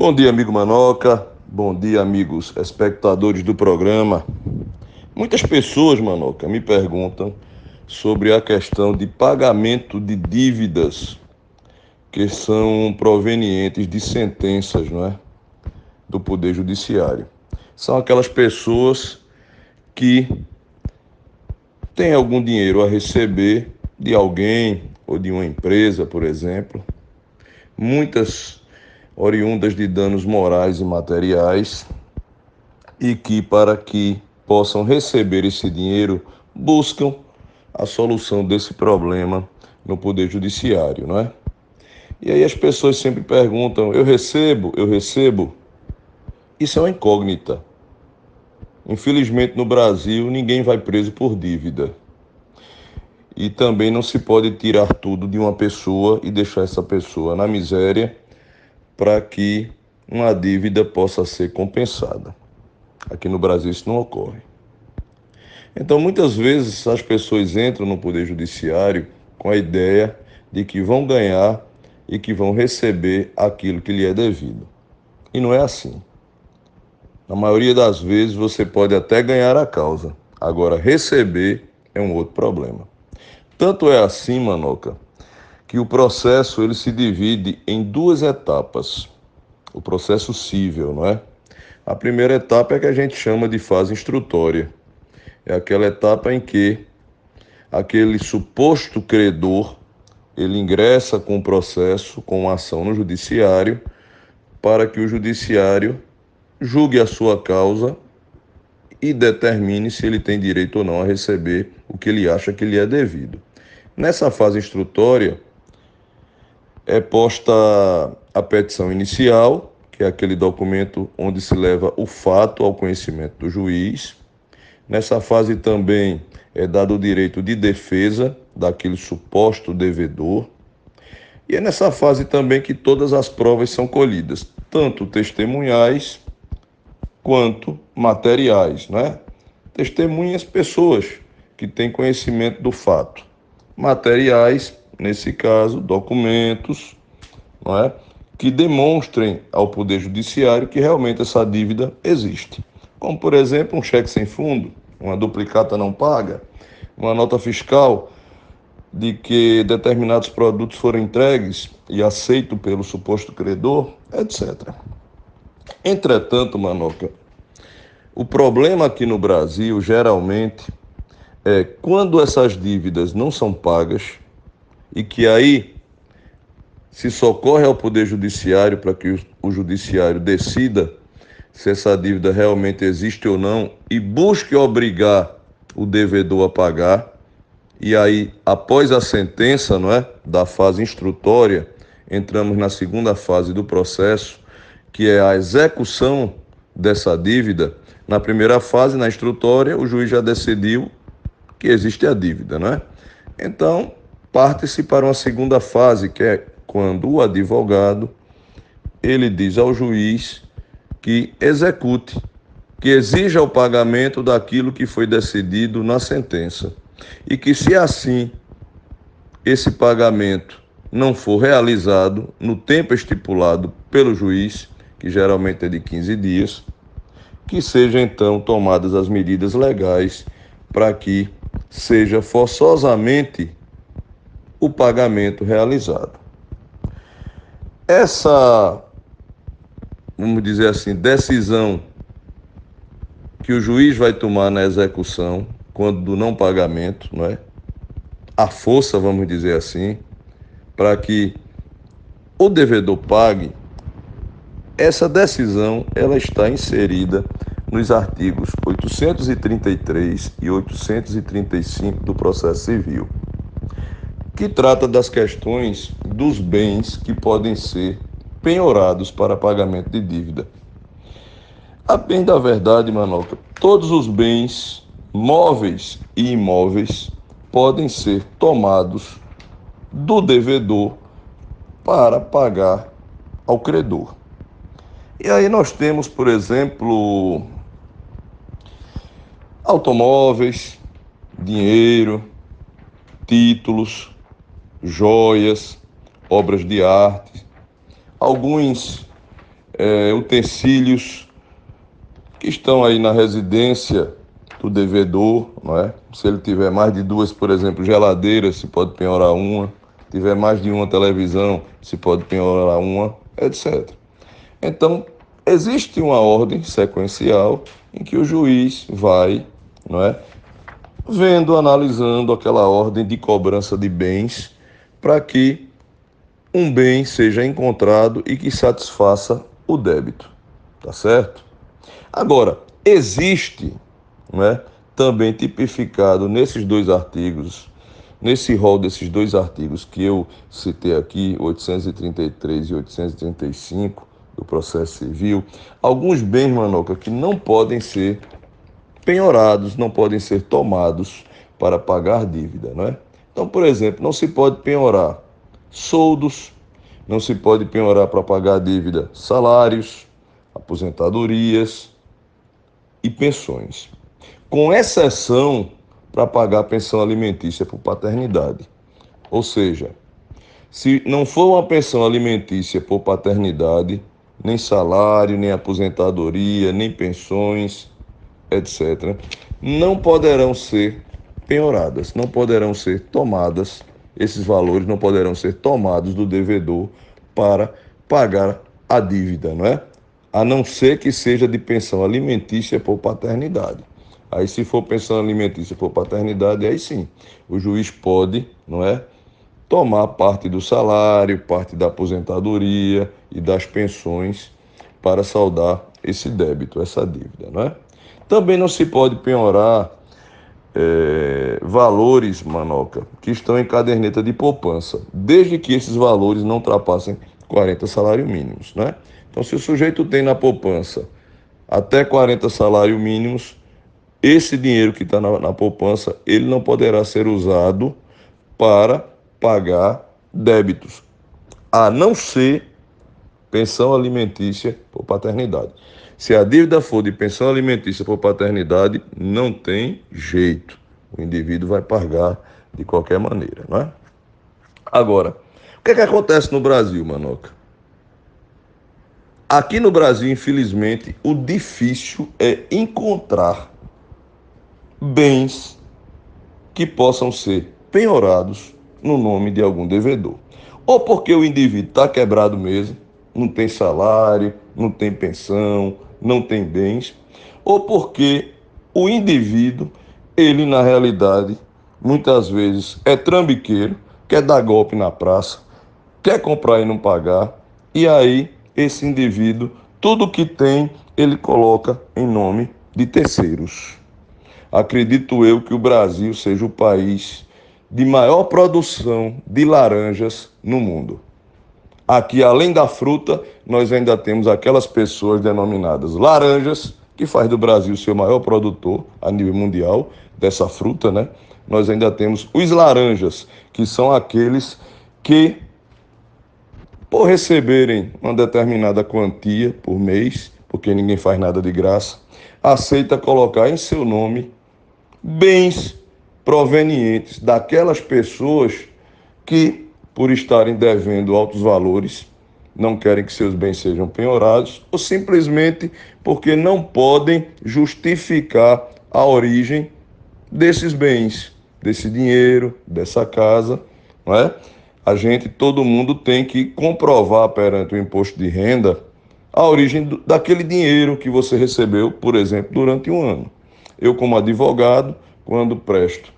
Bom dia, amigo Manoca. Bom dia, amigos espectadores do programa. Muitas pessoas, Manoca, me perguntam sobre a questão de pagamento de dívidas que são provenientes de sentenças, não é? Do Poder Judiciário. São aquelas pessoas que têm algum dinheiro a receber de alguém ou de uma empresa, por exemplo. Muitas oriundas de danos morais e materiais, e que, para que possam receber esse dinheiro, buscam a solução desse problema no Poder Judiciário, não é? E aí as pessoas sempre perguntam: eu recebo? Eu recebo? Isso é uma incógnita. Infelizmente, no Brasil, ninguém vai preso por dívida. E também não se pode tirar tudo de uma pessoa e deixar essa pessoa na miséria para que uma dívida possa ser compensada. Aqui no Brasil isso não ocorre. Então, muitas vezes as pessoas entram no Poder Judiciário com a ideia de que vão ganhar e que vão receber aquilo que lhe é devido. E não é assim. Na maioria das vezes você pode até ganhar a causa, agora receber é um outro problema. Tanto é assim, Manoca, que o processo ele se divide em duas etapas. O processo cível, não é? A primeira etapa é que a gente chama de fase instrutória. É aquela etapa em que aquele suposto credor ele ingressa com o processo, com uma ação no judiciário, para que o judiciário julgue a sua causa e determine se ele tem direito ou não a receber o que ele acha que lhe é devido. Nessa fase instrutória, é posta a petição inicial, que é aquele documento onde se leva o fato ao conhecimento do juiz. Nessa fase também é dado o direito de defesa daquele suposto devedor. E é nessa fase também que todas as provas são colhidas, tanto testemunhais quanto materiais, né? Testemunhas, pessoas que têm conhecimento do fato. Materiais, nesse caso, documentos, não é? Que demonstrem ao Poder Judiciário que realmente essa dívida existe. Como, por exemplo, um cheque sem fundo, uma duplicata não paga, uma nota fiscal de que determinados produtos foram entregues e aceitos pelo suposto credor, etc. Entretanto, Manoca, o problema aqui no Brasil, geralmente, é quando essas dívidas não são pagas e que aí se socorre ao Poder Judiciário para que o Judiciário decida se essa dívida realmente existe ou não e busque obrigar o devedor a pagar. E aí, após a sentença, não é, da fase instrutória, entramos na segunda fase do processo, que é a execução dessa dívida. Na primeira fase, na instrutória, o juiz já decidiu que existe a dívida, não é? Então, parte-se para uma segunda fase, que é quando o advogado ele diz ao juiz que execute, que exija o pagamento daquilo que foi decidido na sentença. E que, se assim esse pagamento não for realizado no tempo estipulado pelo juiz, que geralmente é de 15 dias, que sejam então tomadas as medidas legais para que seja forçosamente o pagamento realizado. Essa, vamos dizer assim, decisão que o juiz vai tomar na execução, quando do não pagamento, não é? A força, vamos dizer assim, para que o devedor pague, essa decisão ela está inserida nos artigos 833 e 835 do Processo Civil, que trata das questões dos bens que podem ser penhorados para pagamento de dívida. A bem da verdade, Manoca, todos os bens móveis e imóveis podem ser tomados do devedor para pagar ao credor. E aí nós temos, por exemplo, automóveis, dinheiro, títulos, joias, obras de arte, alguns utensílios que estão aí na residência do devedor, não é? Se ele tiver mais de duas, por exemplo, geladeiras, se pode penhorar uma. Se tiver mais de uma televisão, se pode penhorar uma, etc. Então, existe uma ordem sequencial em que o juiz vai, não é, vendo, analisando aquela ordem de cobrança de bens para que um bem seja encontrado e que satisfaça o débito, tá certo? Agora, existe, não é, também tipificado nesses dois artigos, nesse rol desses dois artigos que eu citei aqui, 833 e 835 do processo civil, alguns bens, Manoca, que não podem ser penhorados, não podem ser tomados para pagar dívida, não é? Então, por exemplo, não se pode penhorar soldos, não se pode penhorar para pagar dívida salários, aposentadorias e pensões, com exceção para pagar pensão alimentícia por paternidade. Ou seja, se não for uma pensão alimentícia por paternidade, nem salário, nem aposentadoria, nem pensões, etc., não poderão ser penhoradas, não poderão ser tomadas, esses valores não poderão ser tomados do devedor para pagar a dívida, não é? A não ser que seja de pensão alimentícia por paternidade. Aí, se for pensão alimentícia por paternidade, aí sim, o juiz pode, não é, tomar parte do salário, parte da aposentadoria e das pensões para saldar esse débito, essa dívida, não é? Também não se pode penhorar valores, Manoca, que estão em caderneta de poupança, desde que esses valores não ultrapassem 40 salários mínimos, né? Então, se o sujeito tem na poupança até 40 salários mínimos, esse dinheiro que está na poupança, ele não poderá ser usado para pagar débitos, a não ser pensão alimentícia por paternidade. Se a dívida for de pensão alimentícia por paternidade, não tem jeito. O indivíduo vai pagar de qualquer maneira, não é? Agora, o que é que acontece no Brasil, Manoca? Aqui no Brasil, infelizmente, o difícil é encontrar bens que possam ser penhorados no nome de algum devedor. Ou porque o indivíduo está quebrado mesmo, não tem salário, não tem pensão, não tem bens, ou porque o indivíduo, ele na realidade, muitas vezes é trambiqueiro, quer dar golpe na praça, quer comprar e não pagar, e aí esse indivíduo, tudo que tem, ele coloca em nome de terceiros. Acredito eu que o Brasil seja o país de maior produção de laranjas no mundo. Aqui, além da fruta, nós ainda temos aquelas pessoas denominadas laranjas, que faz do Brasil seu maior produtor a nível mundial dessa fruta, né? Nós ainda temos os laranjas, que são aqueles que, por receberem uma determinada quantia por mês, porque ninguém faz nada de graça, aceita colocar em seu nome bens provenientes daquelas pessoas que, por estarem devendo altos valores, não querem que seus bens sejam penhorados, ou simplesmente porque não podem justificar a origem desses bens, desse dinheiro, dessa casa, não é? Todo mundo tem que comprovar perante o imposto de renda a origem daquele dinheiro que você recebeu, por exemplo, durante um ano. Eu, como advogado, quando presto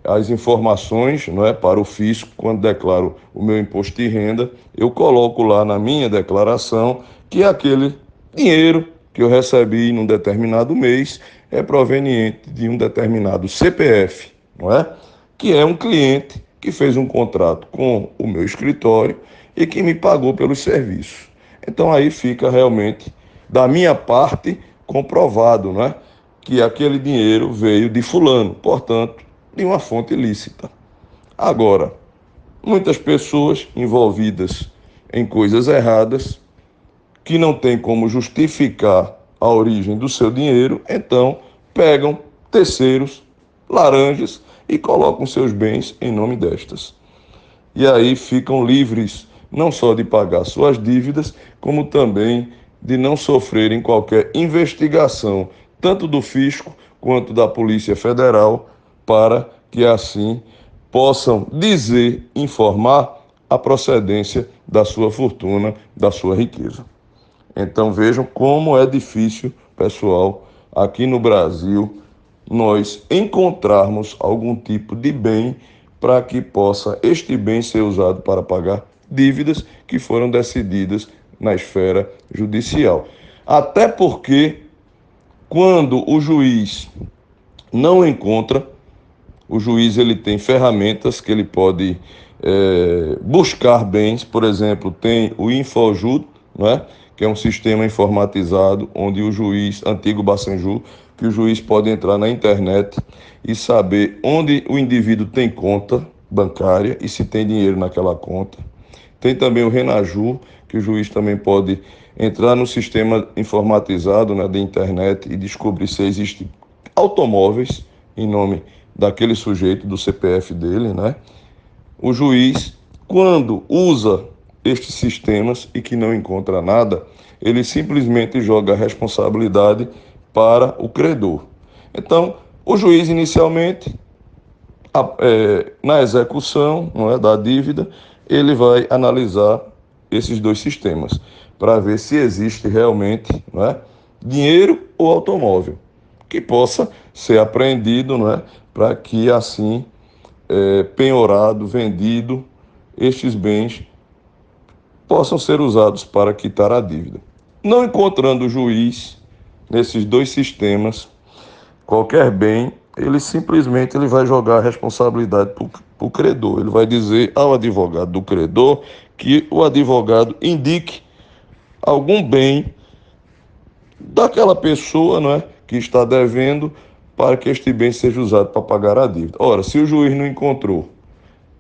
as informações, não é, para o fisco, quando declaro o meu imposto de renda, eu coloco lá na minha declaração que aquele dinheiro que eu recebi num determinado mês é proveniente de um determinado CPF, não é? Que é um cliente que fez um contrato com o meu escritório e que me pagou pelos serviços. Então aí fica realmente, da minha parte, comprovado, não é? Que aquele dinheiro veio de fulano, portanto, de uma fonte ilícita. Agora, muitas pessoas envolvidas em coisas erradas, que não tem como justificar a origem do seu dinheiro, então pegam terceiros, laranjas, e colocam seus bens em nome destas. E aí ficam livres não só de pagar suas dívidas, como também de não sofrerem qualquer investigação, tanto do fisco quanto da Polícia Federal, para que assim possam dizer, informar a procedência da sua fortuna, da sua riqueza. Então vejam como é difícil, pessoal, aqui no Brasil, nós encontrarmos algum tipo de bem para que possa este bem ser usado para pagar dívidas que foram decididas na esfera judicial. Até porque, quando o juiz não encontra, o juiz ele tem ferramentas que ele pode buscar bens, por exemplo, tem o Infojud, né, que é um sistema informatizado onde o juiz, antigo Bacenju, que o juiz pode entrar na internet e saber onde o indivíduo tem conta bancária e se tem dinheiro naquela conta. Tem também o Renaju, que o juiz também pode entrar no sistema informatizado, né, da internet e descobrir se existe automóveis em nome daquele sujeito, do CPF dele, né? O juiz, quando usa estes sistemas e que não encontra nada, ele simplesmente joga a responsabilidade para o credor. Então, o juiz inicialmente, na execução, não é, da dívida, ele vai analisar esses dois sistemas para ver se existe realmente, não é, dinheiro ou automóvel que possa ser apreendido, não é, para que assim penhorado, vendido, estes bens possam ser usados para quitar a dívida. Não encontrando o juiz nesses dois sistemas, qualquer bem, ele vai jogar a responsabilidade para o credor. Ele vai dizer ao advogado do credor que o advogado indique algum bem daquela pessoa, não é, que está devendo, para que este bem seja usado para pagar a dívida. Ora, se o juiz não encontrou,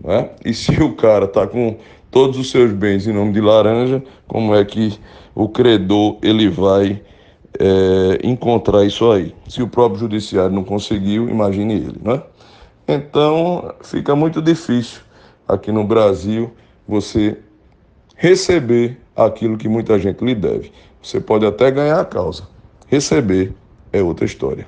né, e se o cara está com todos os seus bens em nome de laranja, como é que o credor ele vai encontrar isso aí? Se o próprio judiciário não conseguiu, imagine ele, né? Então, fica muito difícil aqui no Brasil você receber aquilo que muita gente lhe deve. Você pode até ganhar a causa. Receber é outra história.